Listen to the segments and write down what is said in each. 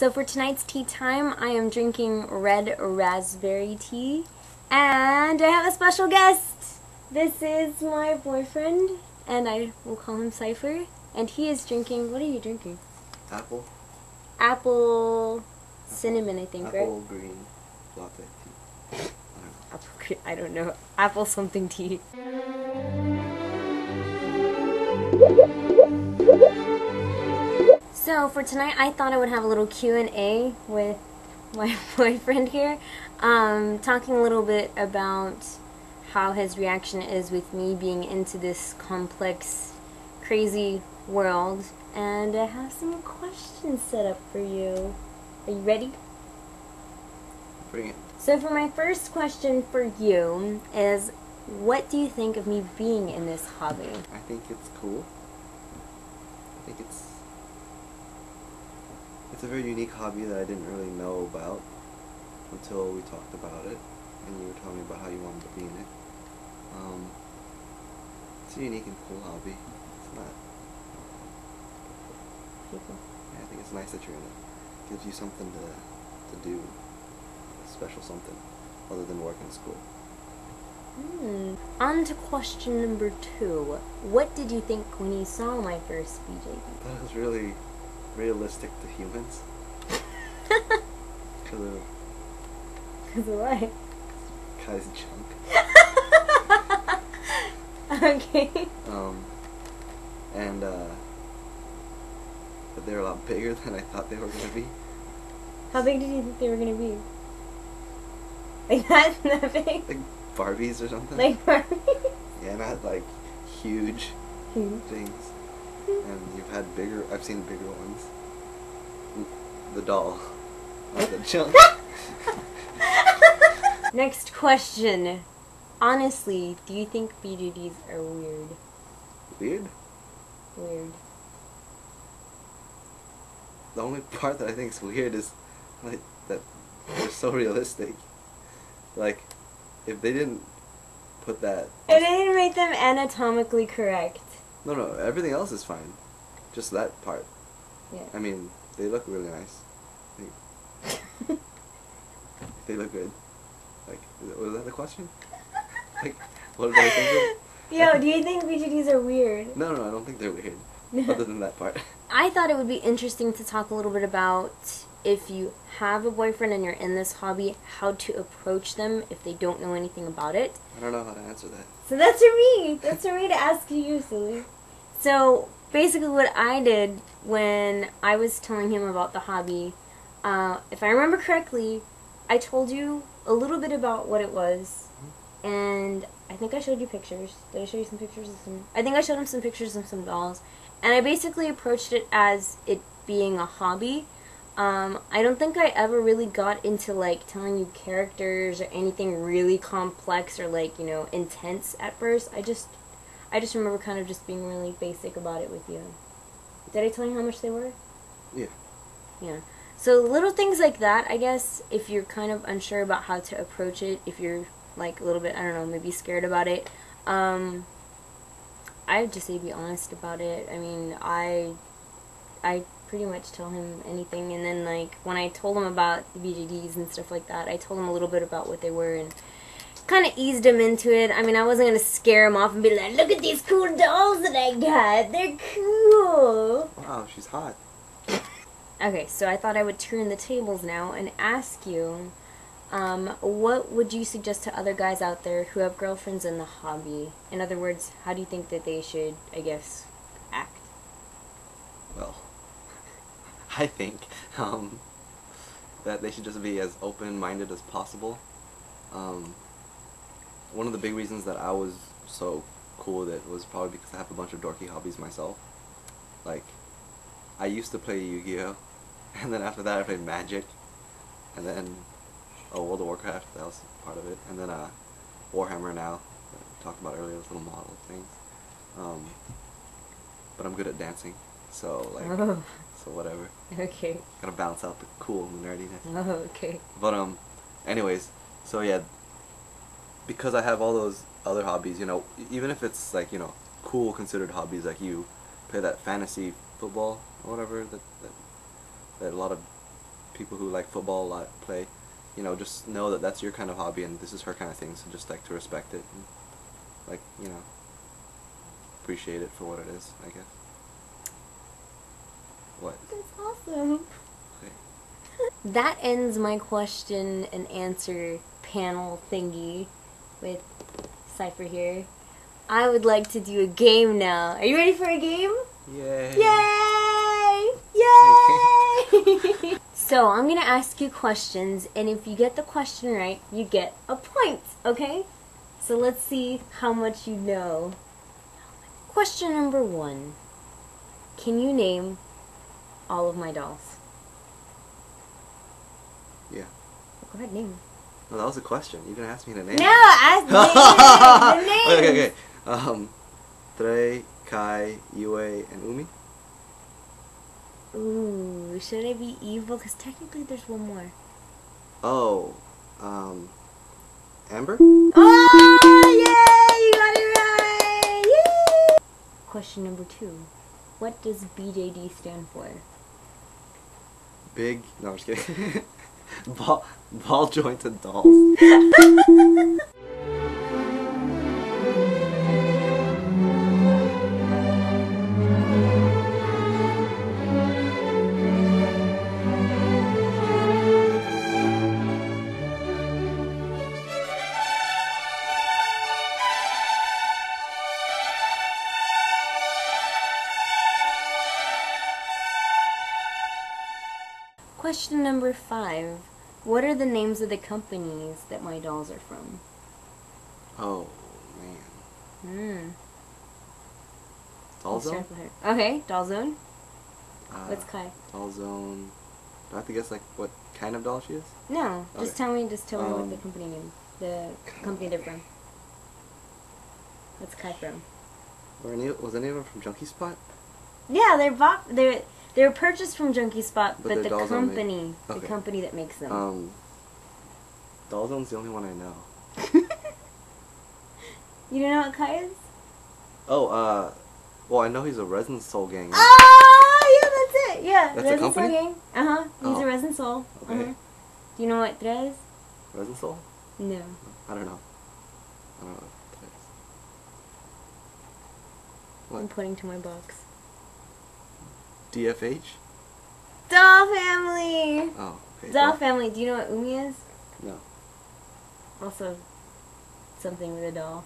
So for tonight's tea time, I am drinking red raspberry tea, and I have a special guest. This is my boyfriend, and I will call him Cypher, and he is drinking, what are you drinking? Apple. Apple cinnamon, I think, right? Apple green latte tea. I don't know. Apple something tea. So for tonight, I thought I would have a little Q&A with my boyfriend here, talking a little bit about how his reaction is with me being into this complex, crazy world, and I have some questions set up for you. Are you ready? Bring it. So for my first question for you is, what do you think of me being in this hobby? I think it's cool. I think it's a very unique hobby that I didn't really know about until we talked about it, and you were telling me about how you wanted to be in it. It's a unique and cool hobby. It's not. Yeah, I think it's nice that you're in it. Gives you something to do, a special something, other than work and school. On to question number 2. What did you think when you saw my first BJD? I thought it was really realistic to humans. Because of what? Kai's junk. Okay. And but they're a lot bigger than I thought they were going to be. How big did you think they were going to be? Like that big? Like Barbies or something? Like Barbies? Yeah, not like huge things. And I've seen bigger ones. The doll. Not the junk. Next question. Honestly, do you think BJDs are weird? Weird? Weird. The only part that I think is weird is like that they're so realistic. Like, if they didn't put that... It didn't make them anatomically correct. No, everything else is fine. Just that part. Yeah. I mean, they look really nice. They look good. Like, was that the question? Like, what did I think of? Yo, do you think BJDs are weird? No, I don't think they're weird. Other than that part. I thought it would be interesting to talk a little bit about, if you have a boyfriend and you're in this hobby, how to approach them if they don't know anything about it. I don't know how to answer that. So that's for me. That's for me to ask you, silly. So basically what I did when I was telling him about the hobby, if I remember correctly, I told you a little bit about what it was, and I think I showed you pictures. Did I show you some pictures of some? I think I showed him some pictures of some dolls, and I basically approached it as it being a hobby. I don't think I ever really got into like telling you characters or anything really complex or like, you know, intense at first. I just remember kind of just being really basic about it with you. Did I tell you how much they were? Yeah. Yeah. So little things like that, I guess, if you're kind of unsure about how to approach it, if you're like a little bit, I don't know, maybe scared about it, I would just say be honest about it. I mean, I pretty much tell him anything, and then like when I told him about the BJDs and stuff like that, I told him a little bit about what they were and kind of eased him into it. I mean, I wasn't going to scare him off and be like, look at these cool dolls that I got, they're cool. Wow, she's hot. Okay, so I thought I would turn the tables now and ask you, what would you suggest to other guys out there who have girlfriends in the hobby? In other words, how do you think that they should, I guess, act? Well, I think that they should just be as open-minded as possible. One of the big reasons that I was so cool with it was probably because I have a bunch of dorky hobbies myself. Like, I used to play Yu-Gi-Oh! And then after that I played Magic, and then World of Warcraft, that was part of it, and then Warhammer now, that we talked about earlier, those little model things. But I'm good at dancing, so like, so whatever. Okay. Gotta balance out the cool and the nerdiness. Oh, okay. But anyways, so yeah, because I have all those other hobbies, you know, even if it's like, you know, cool considered hobbies, like you play that fantasy football or whatever that a lot of people who like football a lot play, you know, just know that that's your kind of hobby and this is her kind of thing. So just like to respect it, and, like, you know, appreciate it for what it is, I guess. What? That's awesome. Okay. That ends my question and answer panel thingy with Cypher here. I would like to do a game now. Are you ready for a game? Yay! Yay! Yay! So I'm gonna ask you questions, and if you get the question right, you get a point, okay? So let's see how much you know. Question number 1. Can you name all of my dolls? Yeah. Go ahead, name them. No, that was a question. You didn't ask me to name. No, ask the names. Okay. Trey, Kai, Yue, and Umi. Ooh, should I be evil? Because technically there's one more. Oh, Amber? Oh, yay! You got it right! Yay! Question number 2. What does BJD stand for? Big. No, I'm just kidding. Ball jointed dolls. Question number 5. What are the names of the companies that my dolls are from? Oh, man. Doll Let's Zone? start with her. Okay, Doll Zone. What's Kai? Doll Zone. Do I have to guess like what kind of doll she is? No, just Okay. tell me what the company name, the company they're from. What's Kai from? Was any of them from Junkie Spot? Yeah, they were purchased from Junkie Spot, but they're the Doll Zone company, okay. the company that makes them. Doll Zone's the only one I know. You don't know what Kai is? Oh, well, I know he's a Resin Soul Gang. Oh, yeah, that's it. Yeah, That's a Resin Soul company? Gang. He's Oh. a Resin Soul. Okay. Do you know what Tres? Resin Soul? No. I don't know. I don't know what that is. What? I'm pointing to my box. DFH? Doll Family. Oh, okay. Doll Family. Do you know what Umi is? No. Also, something with a doll.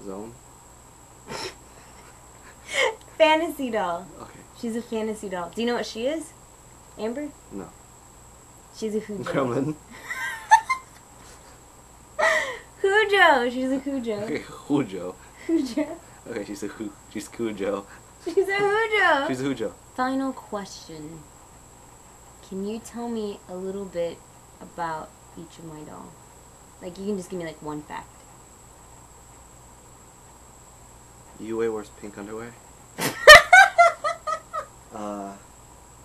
Zone? Fantasy doll. Okay. She's a fantasy doll. Do you know what she is? Amber? No. She's a Hujo. Gremlin? Hujo. She's a Hujo. Okay, Hujo. Hujo. Okay, she's Cujo. She's a Hujo. She's a Hujo. Final question. Can you tell me a little bit about each of my dolls? Like, you can just give me like one fact. Yue wears pink underwear.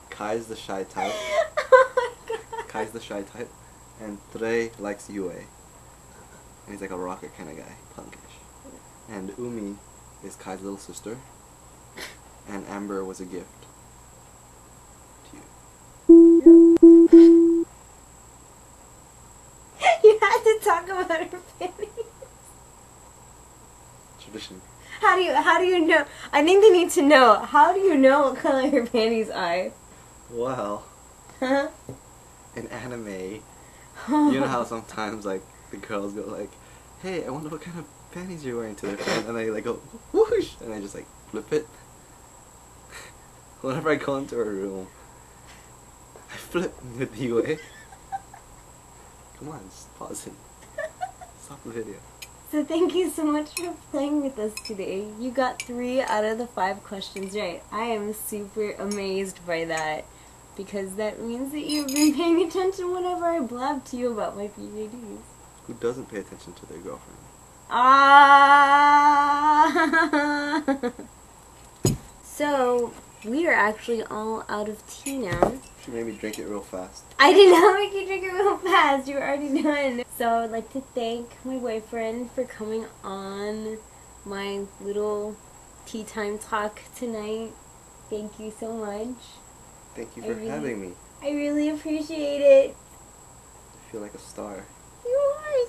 Kai's the shy type. Oh my god. Kai's the shy type. And Trey likes Yue. And he's like a rocker kind of guy. Punkish. And Umi is Kai's little sister. And Amber was a gift to you. You had to talk about her panties. Tradition. How do you know? I think they need to know. How do you know what color her panties are? Well, Huh? in anime, you know how sometimes like the girls go like, "Hey, I wonder what kind of panties you're wearing," to their friend, and they like go whoosh, and I just like flip it. Whenever I go into her room, I flip with you. Come on, just pause it. Stop the video. So thank you so much for playing with us today. You got 3 out of the 5 questions right. I am super amazed by that, because that means that you've been paying attention whenever I blab to you about my BJDs. Who doesn't pay attention to their girlfriend? So, we are actually all out of tea now. She made me drink it real fast. I did not make you drink it real fast. You were already done. So I would like to thank my boyfriend for coming on my little tea time talk tonight. Thank you so much. Thank you for having me. I really appreciate it. I feel like a star. You are.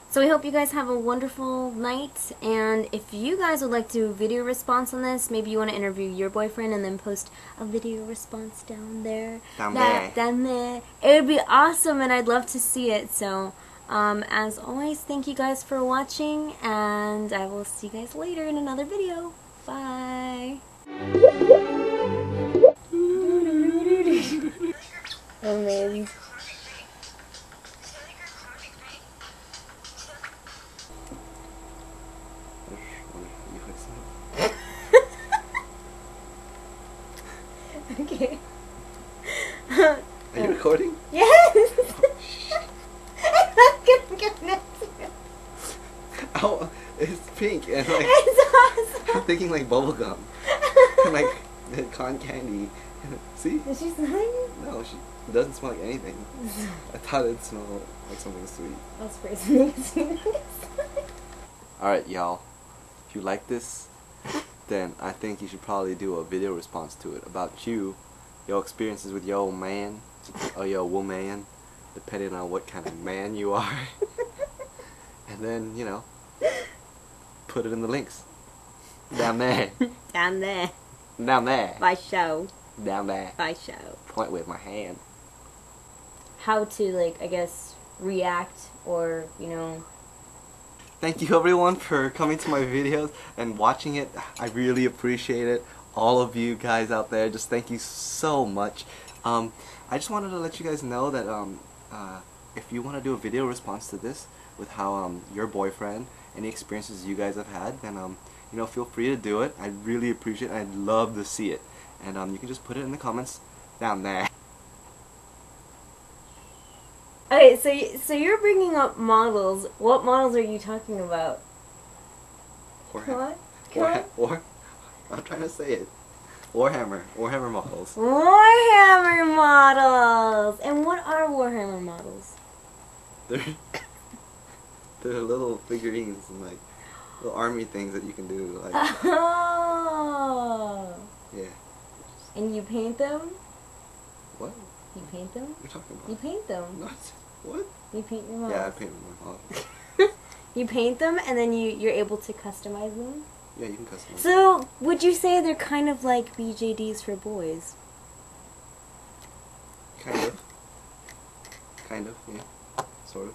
So I hope you guys have a wonderful night, and if you guys would like to do a video response on this, maybe you want to interview your boyfriend and then post a video response down there. Down there. Down there. It would be awesome, and I'd love to see it. So, as always, thank you guys for watching, and I will see you guys later in another video. Bye. Amazing. Okay. Are you recording? Yes! I'm not gonna get next. Oh, it's pink and like It's awesome! I'm thinking like bubblegum. And like cotton candy. See? Is she smelling it? No, she doesn't smell like anything. I thought it'd smell like something sweet. I'll spray something sweet. Alright, y'all. If you like this, then I think you should probably do a video response to it about you, your experiences with your old man, or your woman, depending on what kind of man you are. And then, you know, put it in the links. Down there. Down there. Down there. By show. Down there. By show. Point with my hand. How to, like, I guess, react or, you know. Thank you everyone for coming to my videos and watching it. I really appreciate it. All of you guys out there, just thank you so much. I just wanted to let you guys know that if you want to do a video response to this with how your boyfriend, any experiences you guys have had, then you know, feel free to do it. I'd really appreciate it. I'd love to see it. And you can just put it in the comments down there. Okay, so you're bringing up models. What models are you talking about? What? I'm trying to say it. Warhammer models. Warhammer models! And what are Warhammer models? They're little figurines and like little army things that you can do. Like, oh! yeah. And you paint them? What? You paint them? What are you talking about? You paint them. What? What? You paint your models. Yeah, I paint my models. You paint them and then you're able to customize them? Yeah, you can customize. So, would you say they're kind of like BJDs for boys? Kind of. Kind of, yeah. Sort of.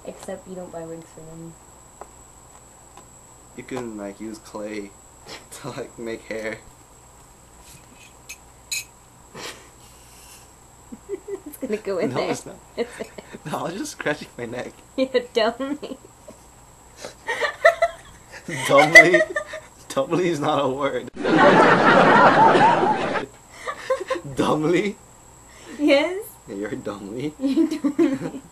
Except you don't buy wigs for them. You can like use clay to like make hair. It's gonna go in there. No, it's not. No, I was just scratching my neck. Yeah, dummy. Dumbly? Dumbly is not a word. Dumbly? Yes? Yeah, you're dumbly. You're dummy.